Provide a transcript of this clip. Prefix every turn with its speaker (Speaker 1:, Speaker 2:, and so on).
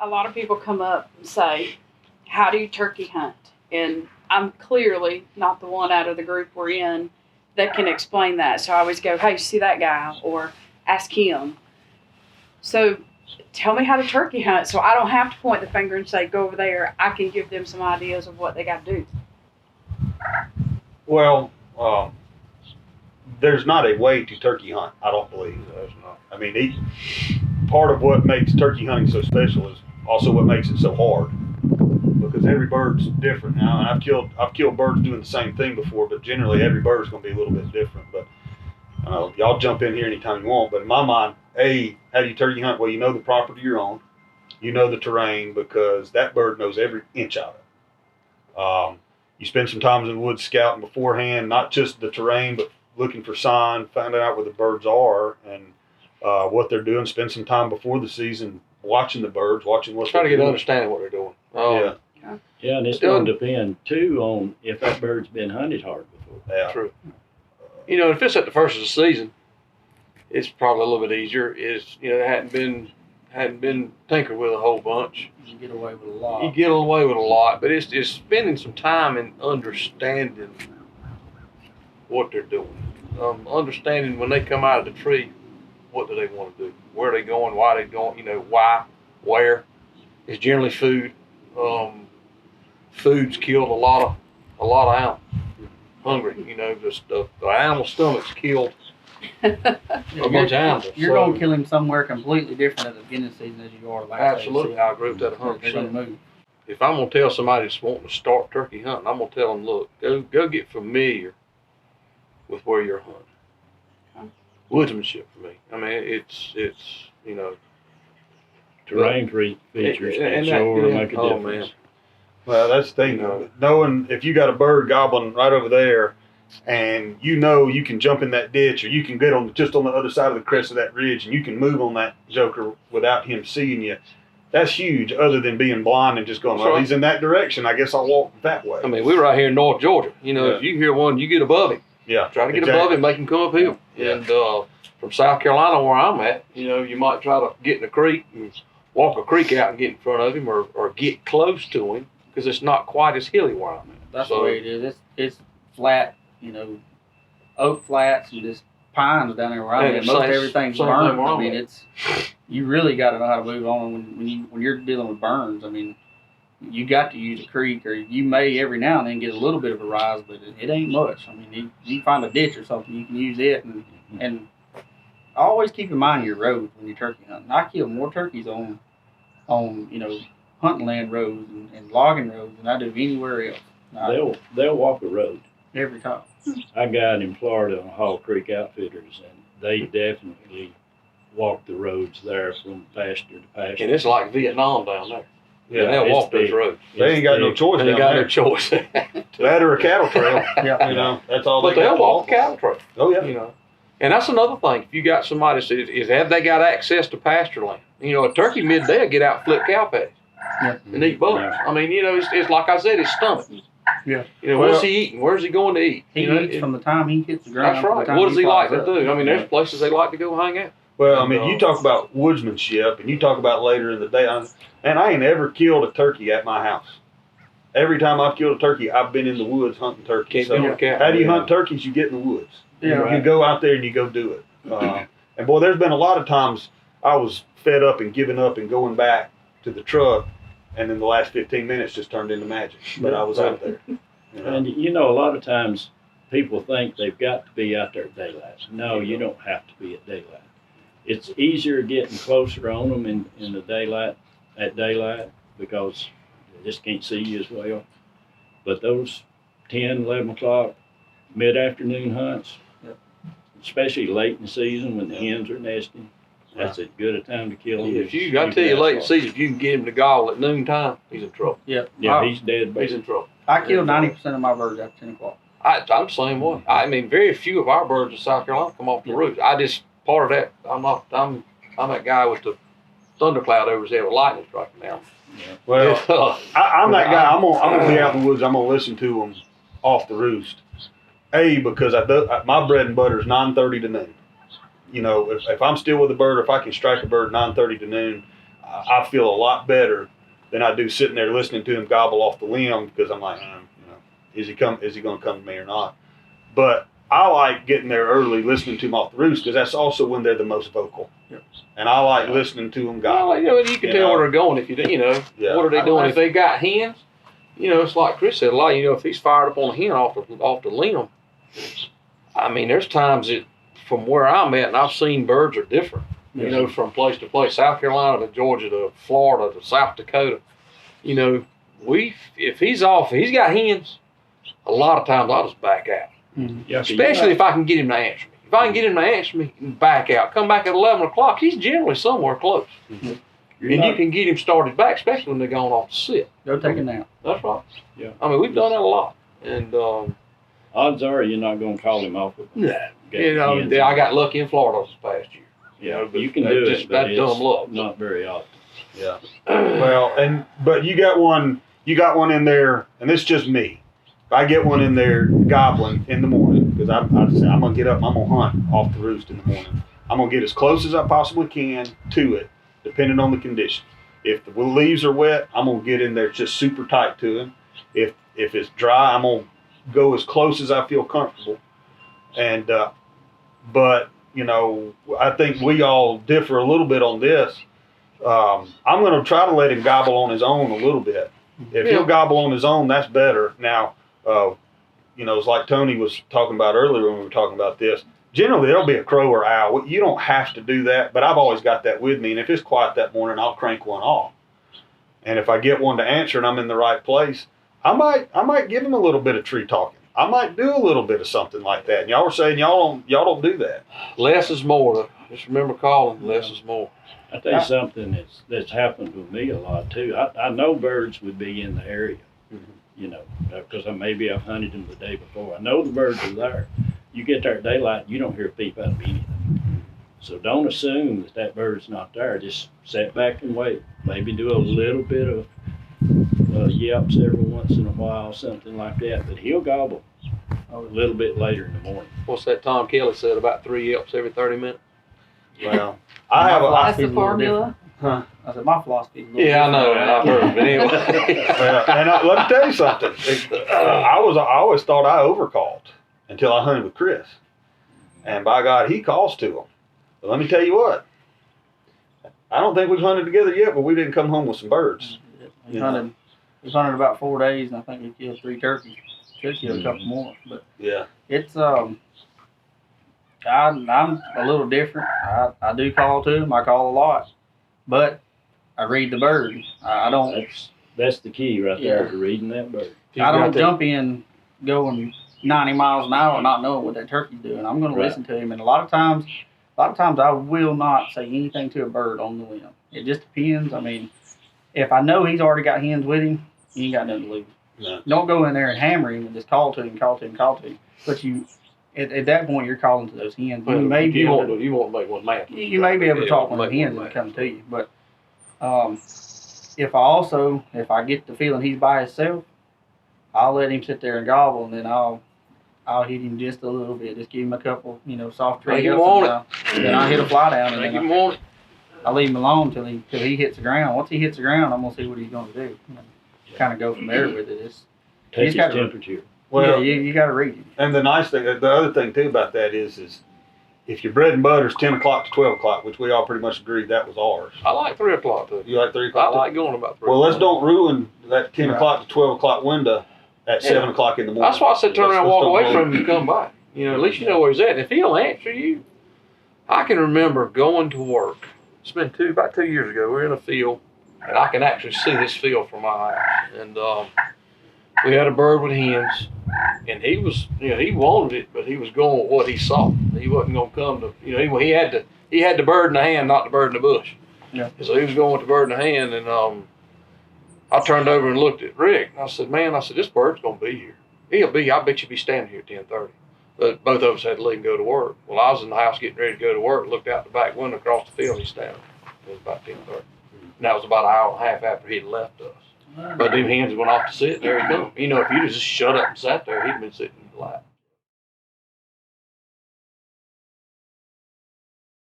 Speaker 1: a lot of people come up and say, how do you turkey hunt? And I'm clearly not the one out of the group we're in that can explain that. So I always go, hey, you see that guy? Or ask him. So tell me how to turkey hunt so I don't have to point the finger and say, go over there. I can give them some ideas of what they got to do.
Speaker 2: Well, there's not a way to turkey hunt, I don't believe.
Speaker 3: There's not.
Speaker 2: I mean, part of what makes turkey hunting so special is also what makes it so hard, because every bird's different now. And I've killed birds doing the same thing before, but generally every bird's going to be a little bit different. But y'all jump in here anytime you want. But in my mind, how do you turkey hunt? Well, you know the property you're on, you know the terrain, because that bird knows every inch of it. You spend some time in the woods scouting beforehand, not just the terrain, but looking for sign, finding out where the birds are and what they're doing. Spend some time before the season watching the birds, watching what
Speaker 3: trying to get
Speaker 2: doing.
Speaker 3: an understanding what they're doing.
Speaker 4: Yeah, and it's going to depend too on if that bird's been hunted hard before.
Speaker 2: Yeah,
Speaker 3: true. You know, if it's at the first of the season, it's probably a little bit easier. It hadn't been tinkered with a whole bunch.
Speaker 5: You get away with a lot.
Speaker 3: You get away with a lot, but it's spending some time and understanding what they're doing. Understanding when they come out of the tree, what do they want to do? Where are they going? Why are they going? Why, where? It's generally food. Food's killed a lot of animals. Hungry, the animal stomach's killed a bunch of animals.
Speaker 5: You're going to kill him somewhere completely different at the beginning of the season as you are last
Speaker 3: Absolutely, I agree with that 100%. If I'm going to tell somebody that's wanting to start turkey hunting, I'm going to tell them, look, go get familiar with where you're hunting. Woodsmanship for me. I mean, it's
Speaker 4: Terrain features can sure make a difference.
Speaker 3: Man.
Speaker 2: Well, that's the thing. Knowing if you got a bird gobbling right over there, and you can jump in that ditch, or you can get just on the other side of the crest of that ridge, and you can move on that joker without him seeing you. That's huge. Other than being blind and just going, well, he's in that direction, I guess I'll walk that way.
Speaker 3: I mean, we're right here in North Georgia. If you hear one, you get above him.
Speaker 2: Yeah,
Speaker 3: try to get above him, make him come uphill.
Speaker 2: Yeah.
Speaker 3: And from South Carolina, where I'm at, you might try to get in a creek and walk a creek out and get in front of him, or get close to him, because it's not quite as hilly where I'm at.
Speaker 5: That's the way it is. It's flat, oak flats and just pines down there where I'm at. Most everything's burned. I mean, you really got to know how to move on when you're dealing with burns. I mean, you got to use a creek, or you may every now and then get a little bit of a rise, but it ain't much. I mean, you find a ditch or something, you can use it, and always keep in mind your road when you're turkey hunting. I kill more turkeys on hunting land roads and logging roads than I do anywhere else.
Speaker 4: They'll walk a road
Speaker 5: every time.
Speaker 4: I got in Florida on Hall Creek Outfitters, and they definitely walk the roads there from pasture to pasture.
Speaker 3: And it's like Vietnam down there.
Speaker 2: Yeah,
Speaker 3: they'll walk those roads.
Speaker 2: They ain't got no choice.
Speaker 3: They ain't got no choice.
Speaker 2: That or a cattle trail. Yeah, that's all.
Speaker 3: But they'll walk the cattle trail.
Speaker 2: Oh yeah.
Speaker 3: And that's another thing. If you got somebody that says, have they got access to pasture land? A turkey midday will get out and flip cow patties and eat bugs.
Speaker 4: Yeah.
Speaker 3: I mean, it's like I said, his stomach.
Speaker 5: Yeah.
Speaker 3: What's he eating? Where's he going to eat?
Speaker 5: He eats from the time he hits the ground.
Speaker 3: That's right. What does he like to do? I mean, there's places they like to go hang out.
Speaker 2: Well, I mean, you talk about woodsmanship, and you talk about later in the day. And I ain't ever killed a turkey at my house. Every time I've killed a turkey, I've been in the woods hunting turkeys. So how do you hunt turkeys? You get in the woods.
Speaker 5: Yeah,
Speaker 2: you go out there and you go do it. And boy, there's been a lot of times I was fed up and giving up and going back to the truck, and then the last 15 minutes just turned into magic. But I was out there.
Speaker 4: And a lot of times people think they've got to be out there at daylight. No, you don't have to be at daylight. It's easier getting closer on them in the daylight, at daylight, because they just can't see you as well. But those 10, 11 o'clock mid-afternoon hunts, especially late in the season when the hens are nesting, that's as good a time to kill them.
Speaker 3: I tell you, late in the season, if you can get him to gobble at noontime, he's in trouble.
Speaker 4: Yeah, he's dead.
Speaker 3: He's in trouble.
Speaker 5: I kill 90% of my birds after 10 o'clock.
Speaker 3: I'm the same way. I mean, very few of our birds in South Carolina come off the roost. Part of that, I'm that guy with the thundercloud over his head with lightning striking down.
Speaker 2: Yeah. Well, I'm that guy. I'm gonna be out in the woods. I'm gonna listen to them off the roost. Because my bread and butter is 9:30 to noon. If I'm still with a bird, if I can strike a bird 9:30 to noon, I feel a lot better than I do sitting there listening to him gobble off the limb, because I'm like, is he going to come to me or not? But I like getting there early, listening to them off the roost, because that's also when they're the most vocal.
Speaker 5: Yep.
Speaker 2: And I like listening to them gobble.
Speaker 3: Well, you can tell where they're going if you do.
Speaker 2: Yeah.
Speaker 3: What are they doing? If they got hens, it's like Kris said, a lot. If he's fired up on a hen off the limb, I mean, there's times that from where I'm at, and I've seen birds are different. From place to place, South Carolina to Georgia to Florida to South Dakota. If he's off, if he's got hens, a lot of times I'll just back out.
Speaker 5: Mm-hmm.
Speaker 4: Yeah,
Speaker 3: Especially if I can get him to answer me. If I can get him to answer me, back out. Come back at 11 o'clock, he's generally somewhere close.
Speaker 5: Mm-hmm.
Speaker 3: You can get him started back, especially when they're going off to sit.
Speaker 5: Go take a nap.
Speaker 3: That's right.
Speaker 4: Yeah.
Speaker 3: I mean, we've done that a lot. And,
Speaker 4: odds are you're not going to call him off with
Speaker 3: I got lucky in Florida this past year.
Speaker 4: Yeah, you can do
Speaker 3: just
Speaker 4: it, but it's
Speaker 3: dumb luck.
Speaker 4: not very often.
Speaker 2: Yeah. Well, but you got one in there, and this is just me. If I get one in there gobbling in the morning, because I'm gonna get up, I'm gonna hunt off the roost in the morning. I'm gonna get as close as I possibly can to it, depending on the conditions. If the leaves are wet, I'm gonna get in there just super tight to him. If it's dry, I'm gonna go as close as I feel comfortable. And but I think we all differ a little bit on this. I'm going to try to let him gobble on his own a little bit. If he'll gobble on his own, that's better. Now, it's like Tony was talking about earlier when we were talking about this. Generally, there'll be a crow or owl. You don't have to do that, but I've always got that with me. And if it's quiet that morning, I'll crank one off. And if I get one to answer and I'm in the right place, I might give him a little bit of tree talking. I might do a little bit of something like that. And y'all were saying y'all don't do that.
Speaker 3: Less is more. Just remember calling, less is more.
Speaker 4: I tell you something that's happened with me a lot too. I know birds would be in the area, because maybe I've hunted them the day before. I know the birds are there. You get there at daylight, you don't hear a peep out of anything. So don't assume that bird's not there. Just sit back and wait. Maybe do a little bit of yelps every once in a while, something like that. But he'll gobble a little bit later in the morning.
Speaker 3: What's that Tom Kelly said, about 3 yelps every 30 minutes?
Speaker 2: Well,
Speaker 1: that's the formula.
Speaker 5: Huh? I said my philosophy.
Speaker 3: I know. I've heard, but anyway.
Speaker 2: And let me tell you something. I always thought I overcalled until I hunted with Kris, and by God, he calls to them. But let me tell you what. I don't think we've hunted together yet, but we didn't come home with some birds.
Speaker 5: We hunted about 4 days, and I think we killed 3 turkeys. Should kill a couple more, but it's I'm a little different. I do call to him. I call a lot, but I read the bird. I don't.
Speaker 4: That's the key right there, to reading that bird.
Speaker 5: I don't jump in going 90 miles an hour not knowing what that turkey's doing. I'm going to listen to him, and a lot of times I will not say anything to a bird on the limb. It just depends. I mean, if I know he's already got hens with him, he ain't got nothing to lose.
Speaker 2: No.
Speaker 5: Don't go in there and hammer him and just call to him. But at that point, you're calling to those hens.
Speaker 3: You won't make one mad.
Speaker 5: You may be able to talk one of the hens and come to you. But if I get the feeling he's by himself, I'll let him sit there and gobble, and then I'll hit him just a little bit. Just give him a couple, soft tree ups, and then I'll hit a fly down, and then I'll leave him alone till he hits the ground. Once he hits the ground, I'm gonna see what he's gonna do. Kind of go from there with it.
Speaker 4: Take his temperature.
Speaker 5: Well, you got to read him.
Speaker 2: And the nice thing, the other thing too about that is if your bread and butter is 10 o'clock to 12 o'clock, which we all pretty much agreed that was ours.
Speaker 3: I like 3 o'clock too.
Speaker 2: You like 3 o'clock?
Speaker 3: I like going about 3.
Speaker 2: Well, let's don't ruin that 10 o'clock to 12 o'clock window at 7 o'clock in the morning.
Speaker 3: That's why I said turn around and walk away from him and come back. At least you know where he's at. And if he'll answer you, I can remember going to work. It's been about 2 years ago. We were in a field, and I can actually see this field from my house. And we had a bird with hens, and he was, he wanted it, but he was going with what he saw. He wasn't going to come to, he had the bird in the hand, not the bird in the bush.
Speaker 5: Yeah.
Speaker 3: And so he was going with the bird in the hand, and I turned over and looked at Rick, and I said, man, this bird's going to be here. I bet you'll be standing here at 10:30. But both of us had to leave and go to work. Well, I was in the house getting ready to go to work, looked out the back window across the field, and he's standing. It was about 10:30. And that was about an hour and a half after he'd left us. But them hens went off to sit, and there he come. If you'd have just shut up and sat there, he'd been sitting in the lap.